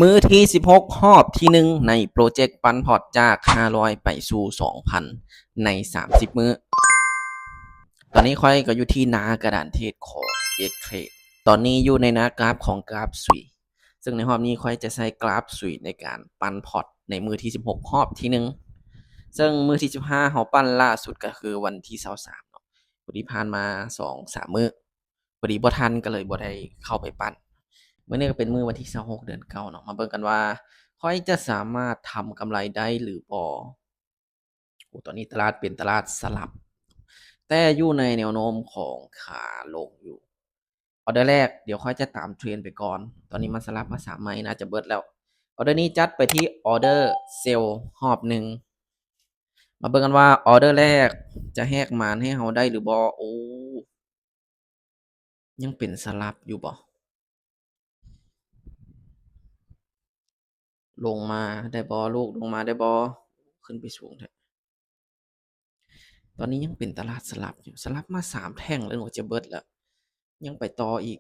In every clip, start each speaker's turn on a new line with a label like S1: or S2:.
S1: มื้อที่16รอบที่1ในโปรเจกต์ปันพอร์ตจาก500ไปสู่2,000ใน30มื้อตอนนี้ค่อยก็อยู่ที่หน้ากระดานเทรดของเอ็กเทรดตอนนี้อยู่ในหน้ากราฟของกราฟสุยซึ่งในรอบนี้ค่อยจะใช้กราฟสุยในการปันพอร์ตในมื้อที่16รอบที่1ซึ่งมื้อที่15เฮาปั้นล่าสุดก็คือวันที่23เนาะพอดีผ่านมา2-3มื้อพอดีบ่ทันก็เลยบ่ได้เข้าไปปั้น มื้อนี้ก็เป็นมื้อวันที่26เดือน9เนาะมาเบิ่งกันว่าข้อยจะสามารถทำกำไรได้หรือบ่โอ้ตอนนี้ตลาดเป็นตลาดสลับแต่อยู่ในแนวโน้มของขาลงอยู่ออร์เดอร์แรกเดี๋ยวค่อยจะตามเทรนด์ไปก่อนตอนนี้มันสลับมา3ไม้น่าจะเบิดแล้วออร์เดอร์นี้จัดไปที่ออร์เดอร์เซลล์รอบหนึ่งมาเบิ่งกันว่าออร์เดอร์แรกจะแฮกมานให้เราได้หรือบ่โอ้ยังเป็นสลับอยู่บ่ลงมาได้บ่ลูกลงมาได้บ่ขึ้นไปสูงแท้ ตอนนี้ยังเป็นตลาดสลับอยู่สลับมา3แท่งแล้วหนูจะเบิดแล้วยังไปต่ออีก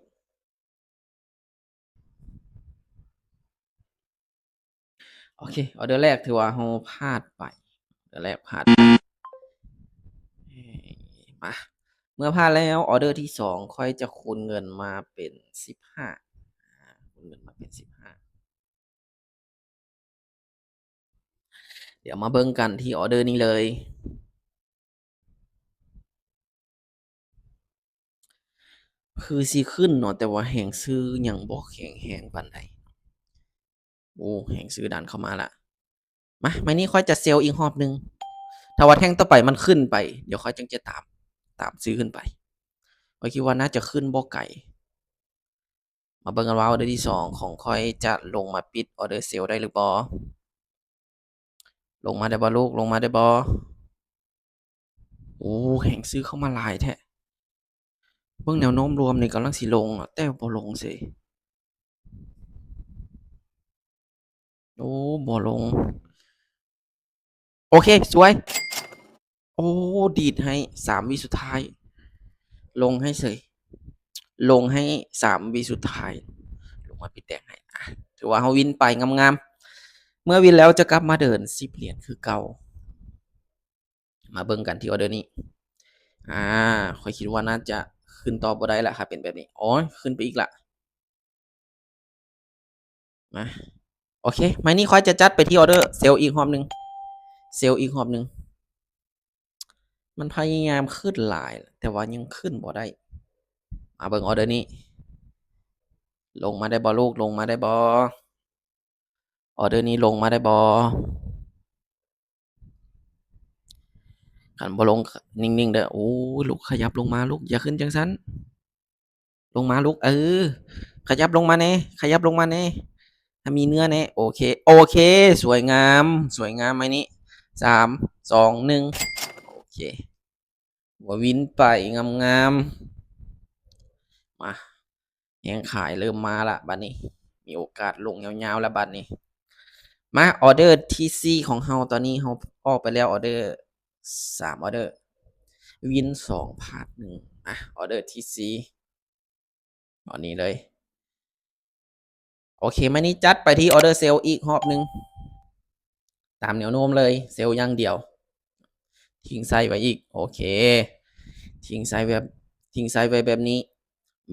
S1: โอเคออเดอร์แรกถือว่าเราพลาดไปออเดอร์แรกพลาดไปมาเมื่อพลาดแล้วออเดอร์ที่2ค่อยจะคูณเงินมาเป็น15คูณเงินมาเป็น15เดี๋ยวมาเบิ่งกันที่ออเดอร์นี้เลยคือสิขึ้นเนาะแต่ว่าแห่งซื้อยังบ่แข็งแรงปานใดโอ้แห่งซื้อดันเข้ามาแล้วมาไม้นี้ค่อยจะเซลล์อีกรอบหนึ่งถ้าว่าแท่งต่อไปมันขึ้นไปเดี๋ยวค่อยจังจะตามซื้อขึ้นไปข้อยคิดว่าน่าจะขึ้นบ่ไกลมาเบิ่งกันว่าออเดอร์ที่2ของข้อยจะลงมาปิดออเดอร์เซลล์ได้หรือบ่ลงมาได้บ่ลูกลงมาได้บ่โอ้แห่งซื้อเข้ามาหลายแท้เบิ่งแนวโน้มรวมนี่กำลังสิลงอะแต่บ่ลงเสยโอ้บ่ลงโอเคสวยโอ้ดีดให้3วิสุดท้ายลงให้เสยลงให้3วิสุดท้ายลงมาปิดแดงให้ถือว่าเฮาวินไปงามๆเมื่อวินแล้วจะกลับมาเดิน10เหรียญคือเก่ามาเบิ่งกันที่ออเดอร์นี้อ่าข้อยคิดว่าน่าจะขึ้นต่อบ่ได้แล้วถ้าเป็นแบบนี้อ๋อขึ้นไปอีกแล้วมาโอเคไม้นี้ข้อยจะจัดไปที่ออเดอร์เซลล์อีกรอบหนึ่งเซลล์อีกรอบหนึ่งมันพยายามขึ้นหลายแต่ว่ายังขึ้นบ่ได้มาเบิ่งออเดอร์นี้ลงมาได้บ่ลูกลงมาได้บ่ออเดอร์นี้ลงมาได้บ่คันบ่ลงนิ่งๆเด้อโอ้ลูกขยับลงมาลูกอย่าขึ้นจังซั้นลงมาลูกขยับลงมาแหน่ขยับลงมาแหน่ถ้ามีเนื้อแหน่โอเคโอเคสวยงามสวยงามไม้นี้3 2 1โอเคหัววินไปงามๆมาแฮงขายเริ่มมาแล้วบัดนี้มีโอกาสลงยาวๆแล้วบัดนี้มาออร์เดอร์ที่4ของเราตอนนี้เราออกไปแล้วออร์เดอร์3ออร์เดอร์วิน2พลาด1ออร์เดอร์ที่4ตอนนี้เลยโอเคมื้อนี้จัดไปที่ออร์เดอร์เซลล์อีกรอบหนึ่งตามแนวโน้มเลยเซลล์อย่างเดียวทิ้งไซส์ไว้อีกโอเคทิ้งไซส์แบบทิ้งไซส์ไว้แบบนี้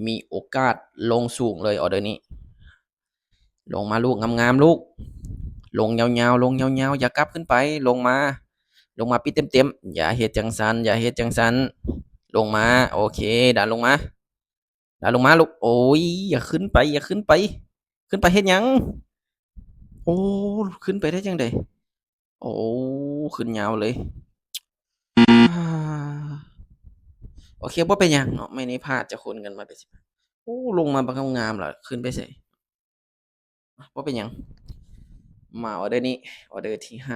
S1: มีโอกาสลงสูงเลยออร์เดอร์นี้ลงมาลูกงามๆลูกลงยาวๆลงยาวๆอย่ากลับขึ้นไปลงมาลงมาปิดเต็มๆอย่าเฮ็ดจังซั้นอย่าเฮ็ดจังซั้นลงมาโอเคดันลงมาดันลงมาลูกโอ้ยอย่าขึ้นไปอย่าขึ้นไปขึ้นไปเฮ็ดหยังโอ้ขึ้นไปได้จังไดโอ้ขึ้นยาวเลยโอเคบ่เป็นหยังเนาะไม่ได้พลาดจะคนกันมาเป็นสิบโอ้ลงมาบักงามๆล่ะขึ้นไปไสบ่เป็นหยังมาออเดอร์นี้ออเดอร์ที่5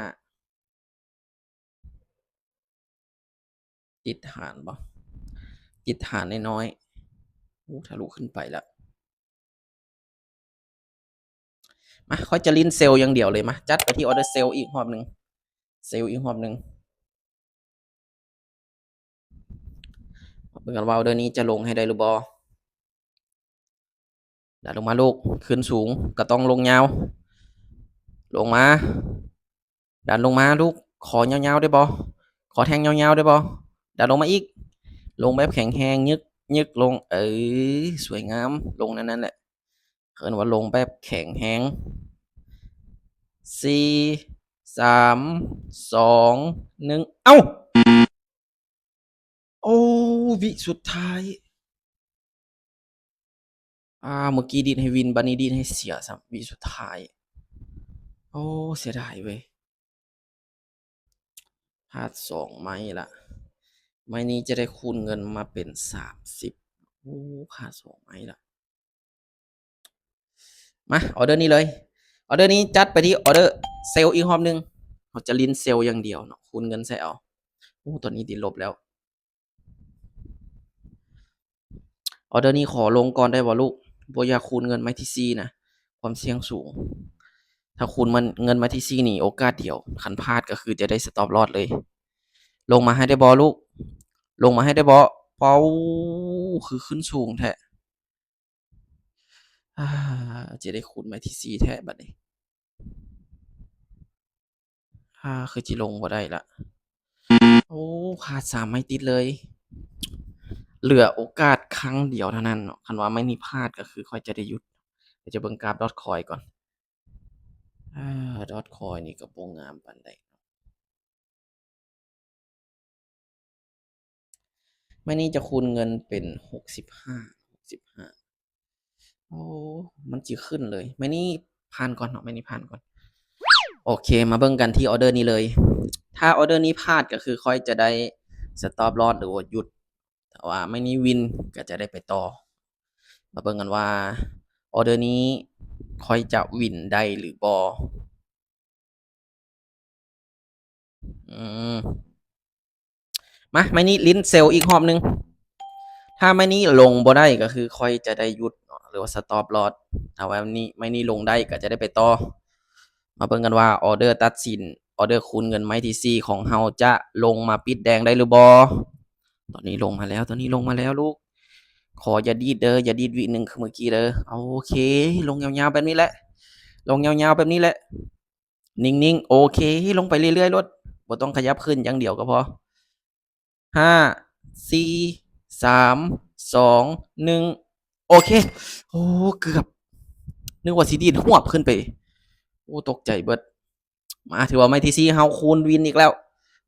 S1: ติดฐานบ่ติดฐานน้อยๆโอ้ทะลุขึ้นไปแล้วมาค่อยจะลิ้นเซลล์อย่างเดียวเลยมาจัดไปที่ออเดอร์เซลล์อีกรอบหนึ่งเซลล์อีกรอบหนึ่งเบิ่งกันว่าออเดอร์นี้จะลงให้ได้หรือบ่ดันลงมาลูกขึ้นสูงก็ต้องลงยาว ลงมาดันลงมาลูกขอยาวๆได้บ่ขอแทงยาวๆได้บ่ดันลงมาอีกลงแบบแข็งแรงยึกลงสวยงามลงนั่นแหละเอิ้นว่าลงแบบแข็งแรงสี่สามสอง1เอ้าโอ้วิสุดท้ายเมื่อกี้ดีดให้วินบัดนี้ดีดให้เสียซ้ำวิสุดท้ายโอ้เสียดายเว้ยพลาด2ไม้ละไม้นี้จะได้คูณเงินมาเป็น30โอ้พลาด2ไม้ละมาออเดอร์นี้เลยออเดอร์นี้จัดไปที่ออเดอร์เซลล์อีกรอบหนึ่งเราจะลิ้นเซลล์อย่างเดียวเนาะคูณเงินใส่เอาโอ้ตัวนี้ติดลบแล้วออเดอร์นี้ขอลงก่อนได้บ่ลูกบ่อยากคูณเงินไม้ที่4นะความเสี่ยงสูงถ้าคูณมันเงินไม้ที่4นี่โอกาสเดียวคันพลาดก็คือจะได้สต็อปลอสเลยลงมาให้ได้บ่ลูกลงมาให้ได้บ่เป้าคือขึ้นสูงแท้จะได้คูณไม้ที่4แท้บัดนี้คือจิลงบ่ได้ละโอ้ขาด3ไม้ติดเลยเหลือโอกาสครั้งเดียวเท่านั้นเนาะคันว่าไม่นี้พลาดก็คือค่อยจะได้หยุดเดี๋ยวจะเบิ่งกราฟ Dotcoin ก่อนDotcoin นี่ก็บ่งามปานใดไม่นี้จะคูณเงินเป็น65โอ้มันจิขึ้นเลยไม่นี้ผ่านก่อนเนาะไม่นี้ผ่านก่อนโอเคมาเบิ่งกันที่ออร์เดอร์นี้เลยถ้าออร์เดอร์นี้พลาดก็คือค่อยจะได้สต็อปลอสหรือว่าหยุดแต่ว่าไม่นี้วินก็จะได้ไปต่อมาเบิ่งกันว่าออเดอร์นี้ค่อยจะวินได้หรือบ่มาไม่นี้ลิ้นเซลอีกรอบหนึ่งถ้าไม่นี้ลงบ่ได้ก็คือค่อยจะได้หยุดหรือว่าสต็อปลอสถ้าว่าไม่นี้ลงได้ก็จะได้ไปต่อมาเบิ่งกันว่าออเดอร์ตัดสินออเดอร์คูณเงินไม้ที่4ของเฮาจะลงมาปิดแดงได้หรือบ่ตอนนี้ลงมาแล้วตอนนี้ลงมาแล้วลูกขออย่าดีดเด้ออย่าดีดวินึงคือเมื่อกี้เด้อโอเคลงยาวๆแบบนี้แหละลงยาวๆแบบนี้แหละนิ่งๆโอเคลงไปเรื่อยๆรถบ่ต้องขยับขึ้นอย่างเดียวก็พอห้าสี่สามสอง1โอเคโอ้เกือบนึกว่าสิดีดหวบขึ้นไปโอ้ตกใจเบิดมาถือว่าไม้ที่4เฮาคูณวินอีกแล้ว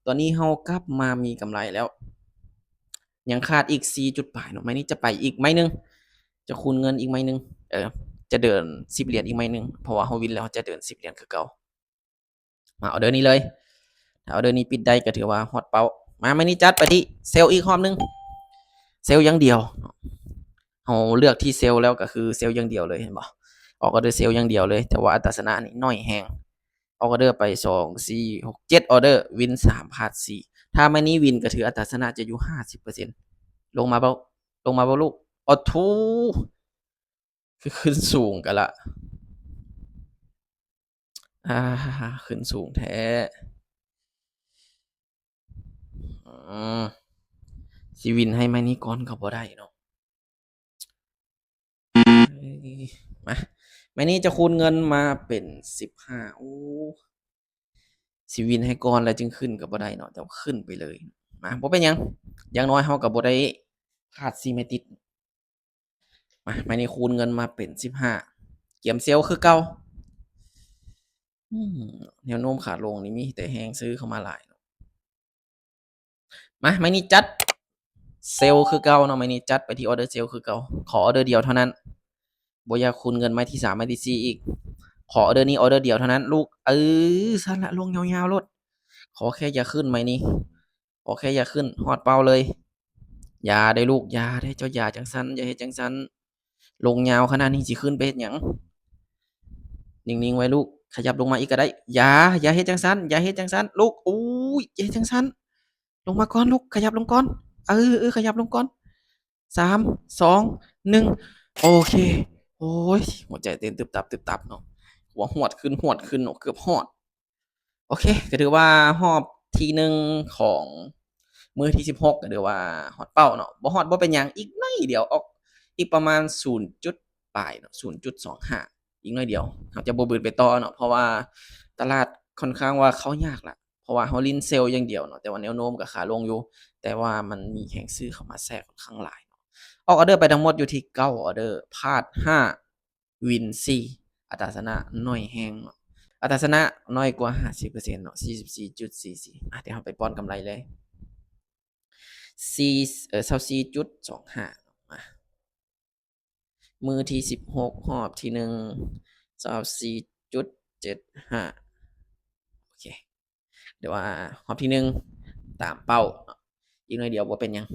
S1: ตอนนี้เฮากลับมามีกำไรแล้วยังขาดอีก4จุดปลายเนาะไม้นี้จะไปอีกไม้นึงจะคูณเงินอีกไม้นึงจะเดิน10เหรียญอีกไม้นึงเพราะว่าเฮาวินแล้วจะเดิน10เหรียญคือเก่ามาออเดอร์นี้เลยถ้าออเดอร์นี้ปิดได้ก็ถือว่าฮอตเป้ามาไม้นี้จัดไปที่เซลล์อีกรอบนึงเซลล์อย่างเดียวเราเลือกที่เซลล์แล้วก็คือเซลล์อย่างเดียวเลยเห็นบ่ออกออเดอร์เซลล์อย่างเดียวเลยแต่ว่าอัตราชนะนี่น้อยแฮงออกออเดอร์ไป2 4 6 7ออเดอร์วิน3พลาด4ถ้าไม่นี้วินก็ถืออัตราชนะจะอยู่50%ลงมาเบ่ลงมาบ่ลูกอ้อทูคือขึ้นสูงกันละอ่าขึ้นสูงแท้อืมสิวินให้ไม่นี้ก่อนก็บ่ได้เนาะมาไม่นี้จะคูณเงินมาเป็น15โอ้สิวินให้ก่อนแล้วจึงขึ้นก็บ่ได้เนาะแต่ว่าขึ้นไปเลยมาบ่เป็นหยังอย่างน้อยเฮาก็บ่ได้พลาด4เม็ดติดมาไม่นี้คูณเงินมาเป็น15เกียมเซลล์คือเก่าแนวโน้มขาลงนี่มีแต่แฮงซื้อเข้ามาหลายมาไม่นี้จัดเซลล์คือเก่าเนาะไม่นี้จัดไปที่ออเดอร์เซลล์คือเก่าขอออเดอร์เดียวเท่านั้นบ่อยากคูณเงินไม้ที่3ไม้ที่4อีกขอออเดอร์นี้ออเดอร์เดียวเท่านั้นลูกสั่นละลงยาวๆโลดขอแค่อย่าขึ้นไม้นี้ขอแค่อย่าขึ้นฮอดเป้าเลยอย่าได้ลูกอย่าได้เจ้าอย่าจังซั้นอย่าเฮ็ดจังซั้นลงยาวขนาดนี้สิขึ้นไปเฮ็ดหยังนิ่งๆไว้ลูกขยับลงมาอีกก็ได้อย่าเฮ็ดจังซั้นอย่าเฮ็ดจังซั้นลูกอุ๊ยอย่าเฮ็ดจังซั้นลงมาก่อนลูกขยับลงก่อนขยับลงก่อน3 2 1โอเคโอ้ยหัวใจเต้นตึบตับๆเนาะหัวหวดขึ้นเนาะเกือบฮอดโอเคก็ถือว่ารอบที่1ของมื้อที่16ก็ถือว่าฮอดเป้าเนาะบ่ฮอดบ่เป็นหยังอีกหน่อยเดียวออกอีกประมาณ0จุดปลายเนาะ0.25 อีกหน่อยเดียวเราจะบ่บืนไปต่อเนาะเพราะว่าตลาดค่อนข้างว่าเข้ายากล่ะเพราะว่าเราลิ้นเซลล์อย่างเดียวเนาะแต่ว่าแนวโน้มก็ขาลงอยู่แต่ว่ามันมีแรงซื้อเข้ามาแทรกค่อนข้างหลายเนาะออกออร์เดอร์ไปทั้งหมดอยู่ที่9ออร์เดอร์พลาด5วิน4อัตราชนะน้อยแรงเนาะอัตราชนะน้อยกว่า 50%เนาะ 44.44 เดี๋ยวเราไปป้อนกำไรเลย24.25มามือที่16หอบที่1 24.75โอเคเดี๋ยวว่าหอบที่1ตามเป้าอีกหน่อยเดียวบ่เป็นหยัง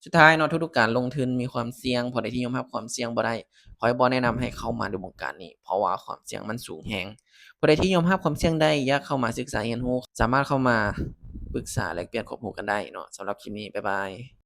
S1: สุดท้ายเนาะทุกๆการลงทุนมีความเสี่ยงผู้ใดที่ยอมรับความเสี่ยงบ่ได้ข้อยบ่แนะนำให้เข้ามาในวงการนี้เพราะว่าความเสี่ยงมันสูงแรงผู้ใดที่ยอมรับความเสี่ยงได้อยากเข้ามาศึกษาเรียนรู้สามารถเข้ามาปรึกษาแลกเปลี่ยนความรู้กันได้เนาะสำหรับคลิปนี้บ๊ายบาย